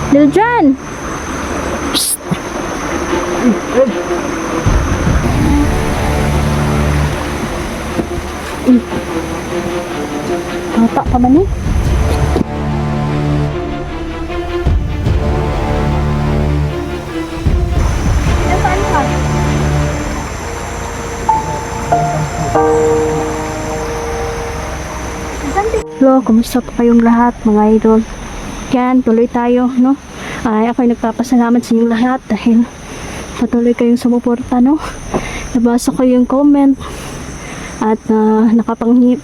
Liljan! Bata pa ba ni? Nasaan ka? Hello, kumusta po kayong lahat mga idol? Yan, tuloy tayo, no? Ay, ako'y nagpapasalamat sa inyong lahat dahil patuloy kayong sumuporta, no? Nabasa ko yung comment at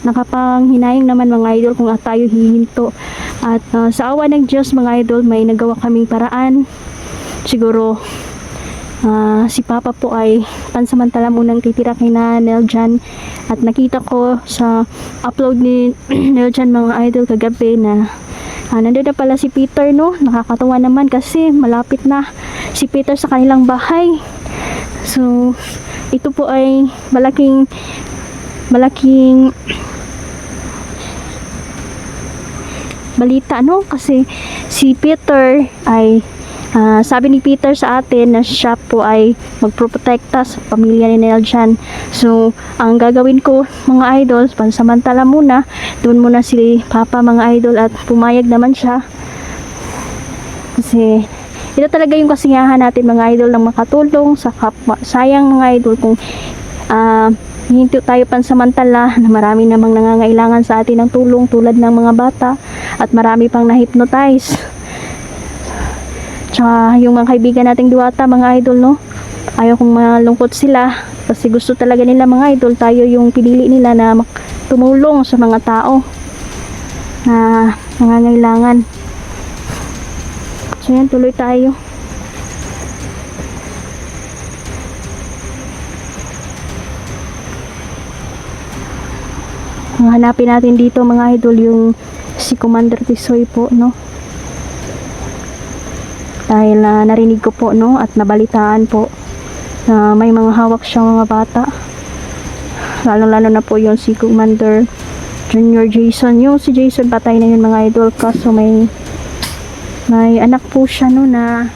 nakapanghinayang naman mga idol kung tayo hihinto. At sa awa ng Diyos mga idol, may nagawa kaming paraan. Siguro, si Papa po ay pansamantala munang titira kay Nel dyan. At nakita ko sa upload ni Nel dyan mga idol kagabi na nandun na pala si Peter, no? Nakakatawa naman kasi malapit na si Peter sa kanilang bahay. So, ito po ay malaking balita, no? Kasi si Peter ay sabi ni Peter sa atin na siya po ay magproprotekta sa pamilya ni Nel dyan. So, ang gagawin ko mga idol, pansamantala muna, doon muna si Papa mga idol at pumayag naman siya. Kasi, ito talaga yung kasiyahan natin mga idol ng makatulong sa kapwa. Sayang mga idol kung hinto tayo pansamantala na marami namang nangangailangan sa atin ng tulong tulad ng mga bata at marami pang na-hypnotize. Tsaka yung mga kaibigan nating diwata mga idol, no? Ayaw kong malungkot sila kasi gusto talaga nila mga idol tayo yung pinili nila na tumulong sa mga tao na nangangailangan. So yan, tuloy tayo. Hanapin natin dito mga idol yung si Commander Tisoy po, no? Dahil narinig ko po, no, at nabalitaan po na may mga hawak siyang mga bata, lalo na po yung si Commander Junior Jason. Yung si Jason patay na yun mga idol, kaso may anak po siya, no, na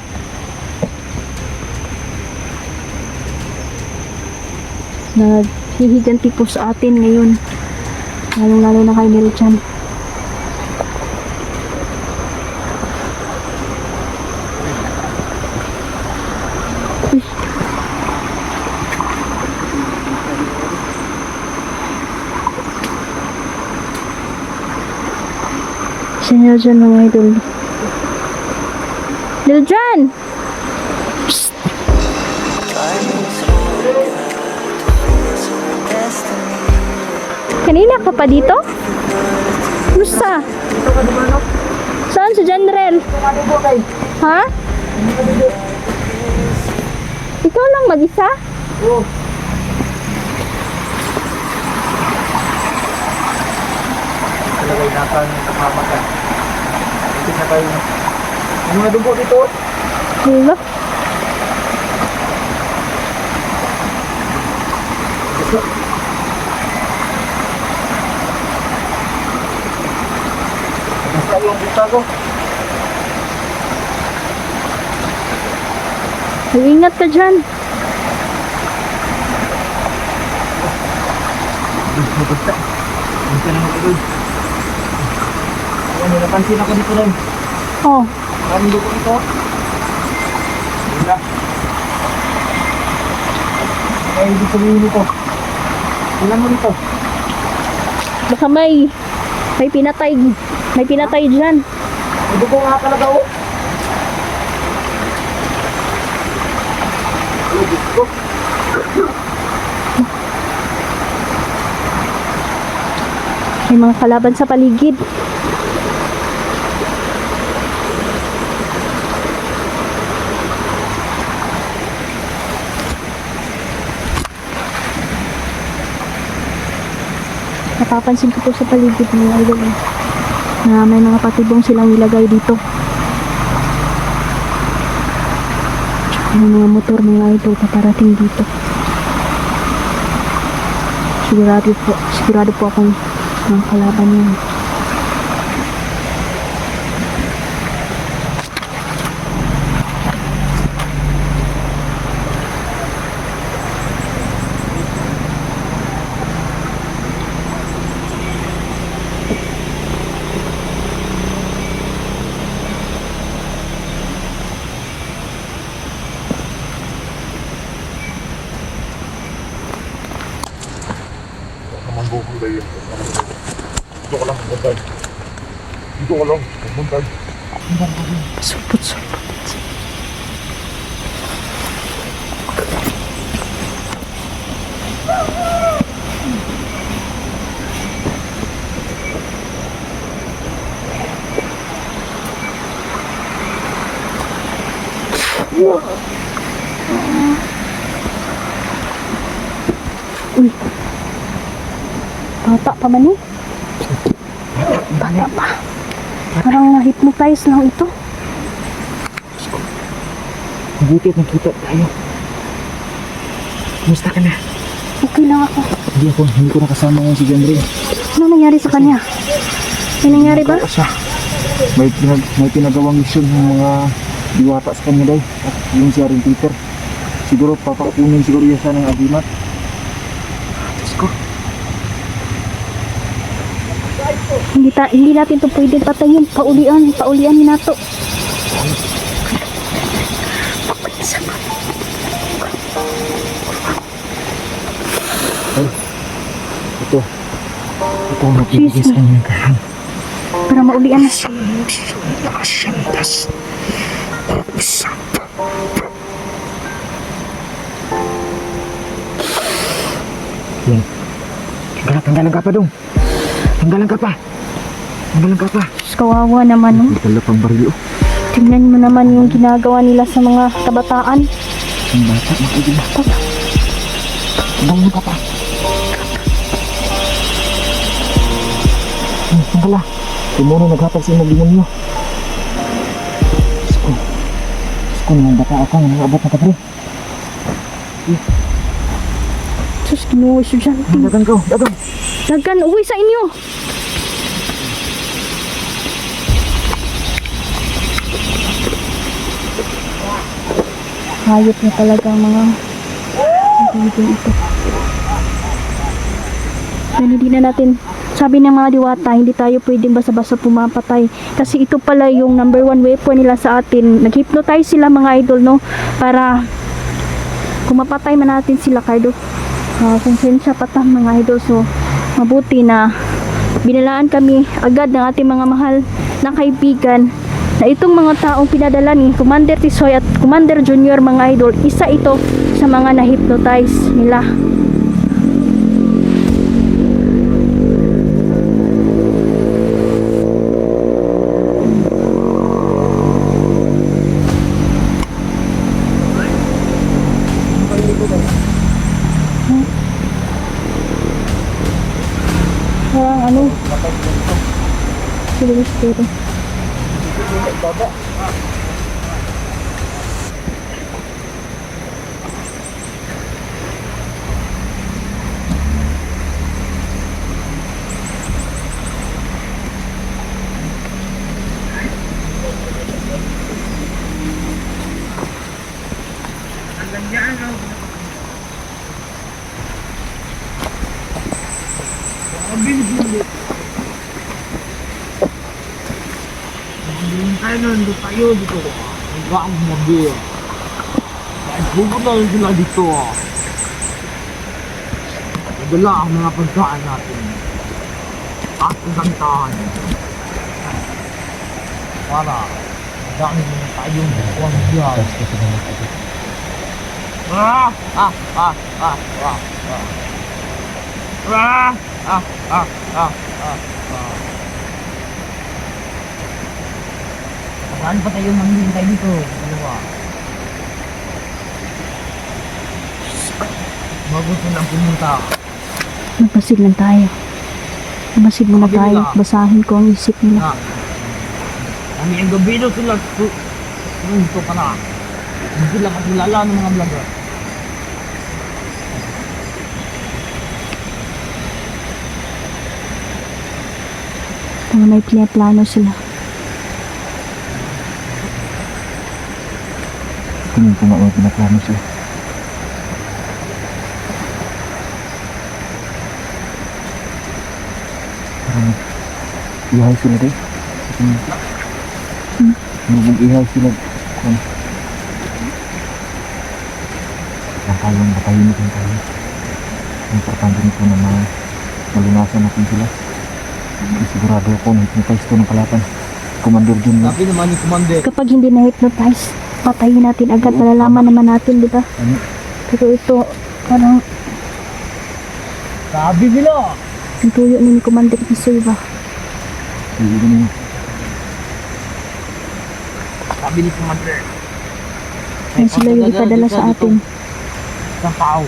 hihiganti po sa atin ngayon, lalo na kay Nilchan. Sino dyan mga idol? Niljan! Psst! Kanina ka pa dito? Kumusta? Saan si General? Ha? Ikaw lang mag-isa? Oo. Talagay natin kapamakan. Ito na tayo. Yung mga dugo dito. Diba? Ito. Basta yung buta ko. Ingat ka dyan. Buta. Buta na ako doon. Ayan, may napansin ako dito rin. Oh. Maraming dugo ito. Wala. Kaya hindi sabihin ito. Ilan mo dito? Baka may pinatay. May pinatay dyan. May dugo nga talaga oh. Oh, dugo. May mga kalaban sa paligid. Napapansin ko po sa paligid ng idol na may mga patibong silang ilagay dito. May mga motor mga idol paparating dito. Sigurado po akong mga kalaban yun. ko lang. Pumunta. Supot-supot. Uy. Bata pa man eh. Bata pa. Parang na-hypnotize lang ito. Buti at nakita tayo. Kumusta ka na? Okay lang ako. Hindi ko nakasama ngayon si Jandre. Ano nangyari sa kanya? May nangyari ba? Siya. May pinagawang mission ng mga diwata sa kanya daw. At yung si Aring Peter. Siguro papakunin siguro yan siya ng agimat. Diyos ko. Hindi natin to pwedeng patayin. Paulian ni nato. Ay, ito ang magbibigay sa kanya ng kahan. Para maulian na. Yan. Tanggalan ka pa dong. Tanggalan ka pa. Diyos, kawawa naman. Oh. May tala pang baril. Tingnan mo naman yung ginagawa nila sa mga kabataan. Ang bata, makikita na. Tanggalan ka pa. Tanggala. Tumuno naghatag sa mga demonyo. Diyos ko, naman bata ako. Nangyabot na ka pre. Diyos, kinuha estudyante. Dagan ka. Dagan. Dagan, uwi sa inyo. Hayop na talaga ang mga ibigay ito. Yan, hindi na natin, sabi ng mga diwata, hindi tayo pwedeng basta-basta pumapatay. Kasi ito pala yung number 1 weapon nila sa atin. Nag-hypnotize sila mga idol, no? Para kung mapatay man natin sila, Cardo. Konsensya pata mga idol. So, mabuti na binalaan kami agad ng ating mga mahal na kaibigan na itong mga taong pinadala ni Commander Tisoy at Commander Junior mga idol, isa ito sa mga na-hypnotize nila. Parang ano? Silis dito. Nandito tayo dito. Hanggang mabil. Kahit bubod na rin sila dito. Nadala ang mga pagkaan natin. At kagantahan. Para dami na tayong buwan diyan. Saan pa tayo manghihintay dito? Dalawa. Magusto lang pumunta. Magpasid lang tayo. Magpasid muna tayo. Basahin ko ang isip nila. Kami ang gabi daw sila. Punto ka na. Hindi sila kakilala ng mga vlogger. Mga may plano sila. Tingin ko nga may pinaplano sila. Parang ihaw sila din. Ihaw sila. Lang tayong matahimik lang tayo. Importante nito na malunasan natin sila. Sigurado ako na hypnotize ko ng kalaban. Commander dun. Sabi naman ni Commander. Kapag hindi na-hypnotize, patayin natin agad. Malalaman naman natin, di ba? Ano? Pero ito, parang Sabi nila. yung tuyo ni Commander Isoy ba? Hindi ko na. Sabi ni Commander. Yan sila yung ipadala sa atin. Isang tao.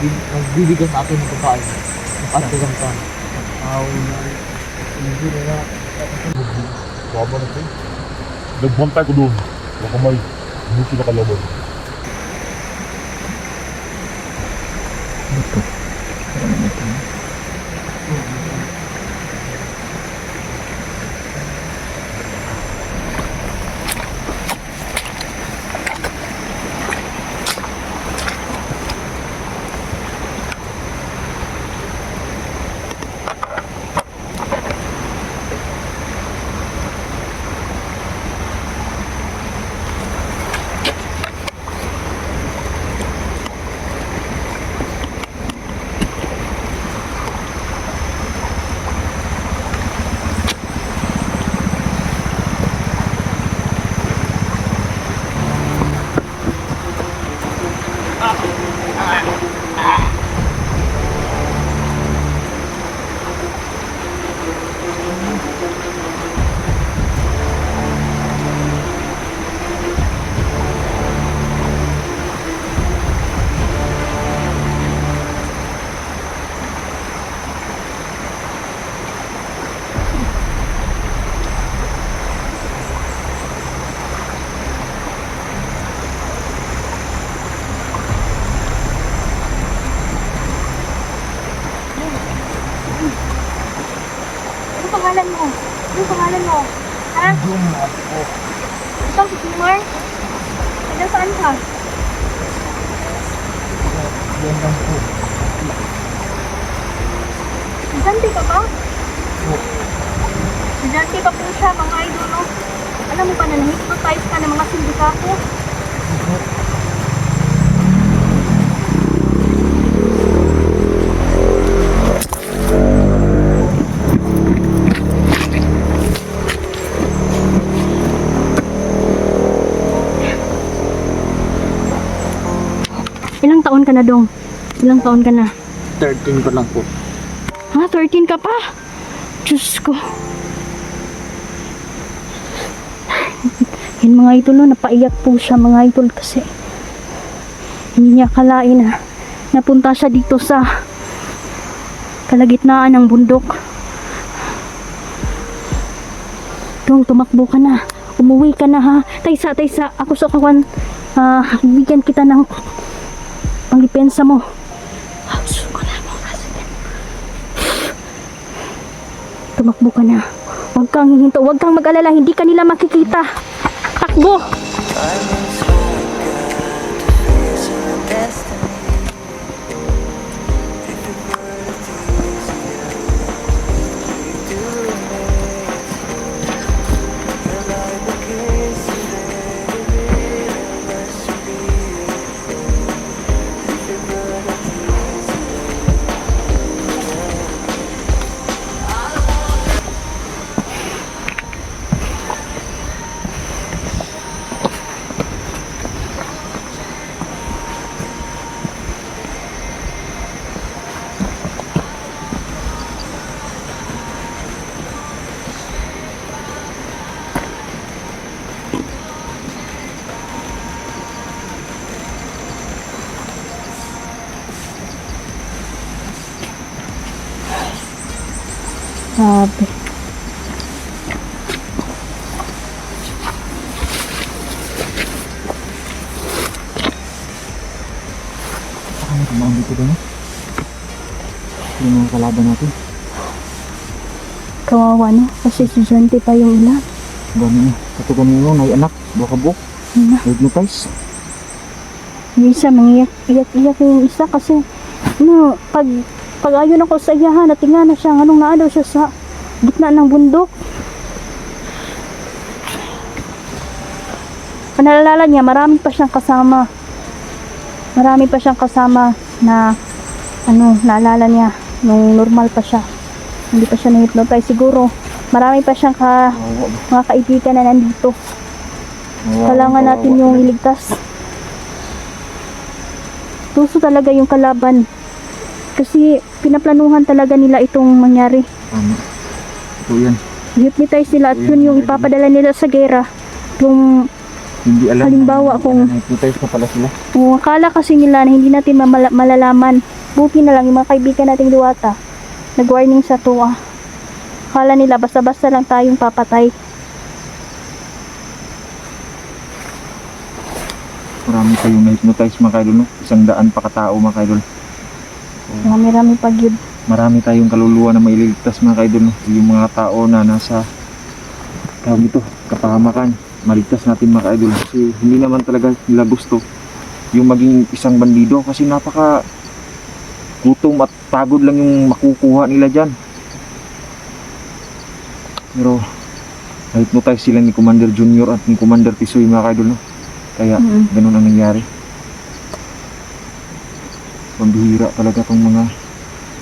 Nagbibigay sa atin ng pagkain. Ang isang tao. Tao na. Hindi na. Baba na siya. Nagbantay ko doon. Baka may muso na kalaban. Ano pangalan mo? Ano pangalan mo? Ha? Ikaw si Timor? Taga saan ka? Yan lang po. Estudyante ka ba? Estudyante pa po siya, mga idol, no? Alam mo ba na na-hypnotize ka ng mga sindikato? Ilang taon ka na, Dong? Ilang taon ka na? 13 pa lang po. Ha? 13 ka pa? Diyos ko. Yan mga idol, no? Napaiyak po siya mga idol kasi hindi niya akalain na napunta siya dito sa kalagitnaan ng bundok. Dong, tumakbo ka na. Umuwi ka na, ha? Taysa, ako sa kawan. Bigyan kita ng pangdepensa mo. Tumakbo ka na. Huwag kang hihinto. Huwag kang mag-alala. Hindi ka nila makikita. Takbo! Sabi. Ano tumaan dito doon? Yung mga kalaban natin. Kawawa, no? Kasi estudyante pa yung ilan. Gano'n na. Katugan mo may anak. Baka buk. Ano? Hypnotize. Yung isa, iyak yung isa kasi no, pag ayon ako sa iyahan, natingnan na siya, anong naadaw siya sa gitna ng bundok. Naalala niya, marami pa siyang kasama. Marami pa siyang kasama na, naalala niya, nung normal pa siya. Hindi pa siya na-hypnotize. Siguro, marami pa siyang mga kaibigan na nandito. Kailangan natin yung iligtas. Tuso talaga yung kalaban. Kasi pinaplanuhan talaga nila itong mangyari. Tama. Ito yan. Hypnotize nila at yun yung ipapadala nila sa gera. Kung Hindi alam. halimbawa kung Hypnotize na pala sila. kung akala kasi nila na hindi natin malalaman. Buti na lang yung mga kaibigan nating Diwata. Nag-warning sa tuwa. Akala nila basta-basta lang tayong papatay. Marami kayong na-hypnotize mga kaidol, no? 100 pa katao mga kaidol. Marami pag yun. Marami tayong kaluluwa na mailigtas mga kaidol, no? Yung mga tao na nasa tawag ito, kapahamakan, maligtas natin mga kaidol. Kasi hindi naman talaga nila gusto yung maging isang bandido kasi napaka gutom at pagod lang yung makukuha nila dyan. Pero na-hypnotize sila ni Commander Junior at ni Commander Tisoy mga kaidol, no? Kaya ganun ang nangyari. Pambihira talaga tong mga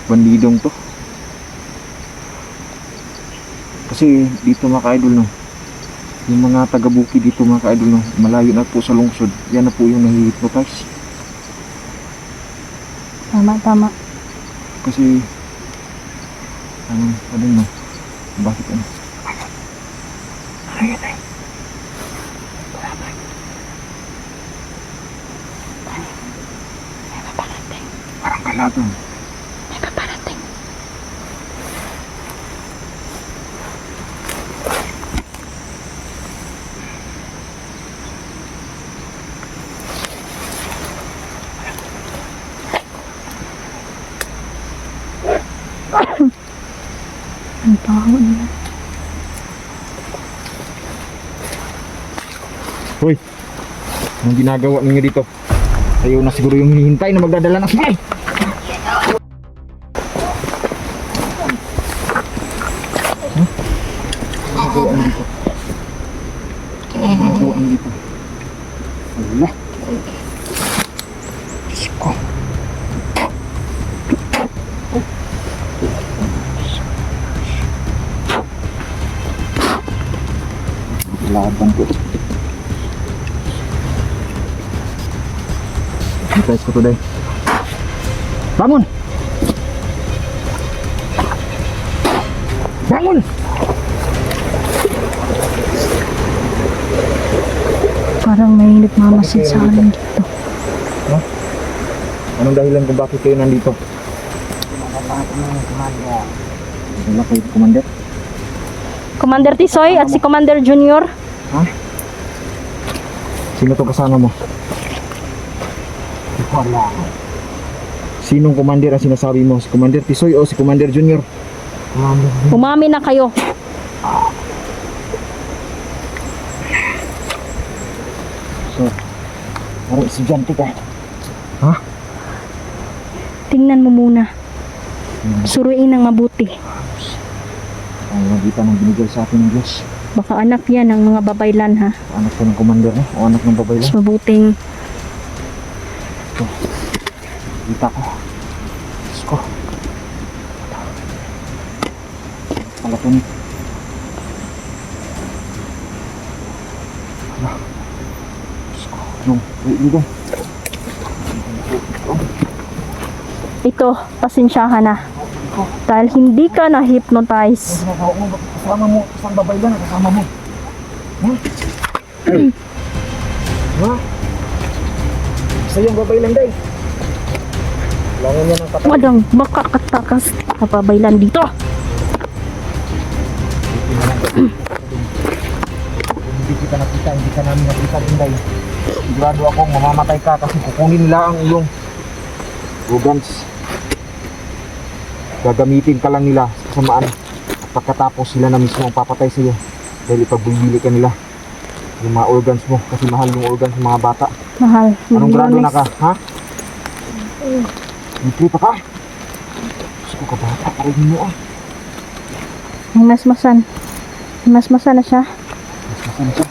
bandidong to. Kasi dito mga ka-idol, no, yung mga taga-buki dito mga ka-idol, no, malayo na po sa lungsod. Yan na po yung nahi-hypnotize. Tama. Kasi ano no, bakit ano? Parang kalaban. May paparating. Ang baho nila. Hoy, anong ginagawa ninyo dito? Ayaw na siguro yung hinihintay na magdadala ng sige. Ginagawa dito. Ginagawa dito. Wala. Sko. Laban ko. Hypnotize ko today. Bangun! Bangun! Parang may nagmamasid sa amin dito. Anong dahilan kung bakit kayo nandito? Wala kayo, Commander? Commander Tisoy at si Commander Junior. Ha? Sino to kasama mo? Sinong commander ang sinasabi mo? Si Commander Tisoy o si Commander Junior? Umami na kayo. So, parang estudyante ka. Ha? Tingnan mo muna. Suruin ng mabuti. Ang magitan ng binigay sa akin ng Diyos. Baka anak yan ng mga babaylan ha. Anak ko ng commander, no? O anak ng babae Mas lang. mabuting Ito. Kita ko. Diyos ko. Pala ko ni. Hala. Diyos ko. Yung, dito. ito, pasensyahan na. Dahil hindi ka na-hypnotize. Kasama mo, isang babae lang, kasama mo. Ha? Ha? Isa yung babae lang, day. Kailangan niya ng patay. Walang makakatakas na babaylan dito. Kung hindi kita nakita, hindi ka namin nakita, Inday. Sigurado akong mamamatay ka kasi kukunin nila ang iyong organs. Gagamitin ka lang nila sa kasamaan. At pagkatapos sila na mismo ang papatay sa iyo. Dahil ipagbibili ka nila yung mga organs mo. Kasi mahal yung organs ng mga bata. Mahal. Anong grado milyones. na ka? Ha? Libre pa ka? Gusto ko ka bata pa rin mo ah. May masmasan. May masmasan na siya. Mas masan siya.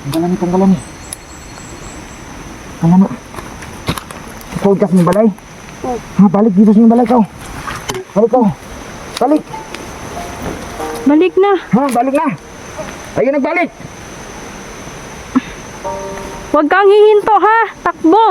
Tanggalan mo, tanggalan mo. Tanggalan mo. Ikaw ka sa balay. Ha, balik dito sa balay ka. Balik ka. Balik. Balik na. Ha, balik na. Ayun, nagbalik. Huwag kang hihinto ha. Takbo.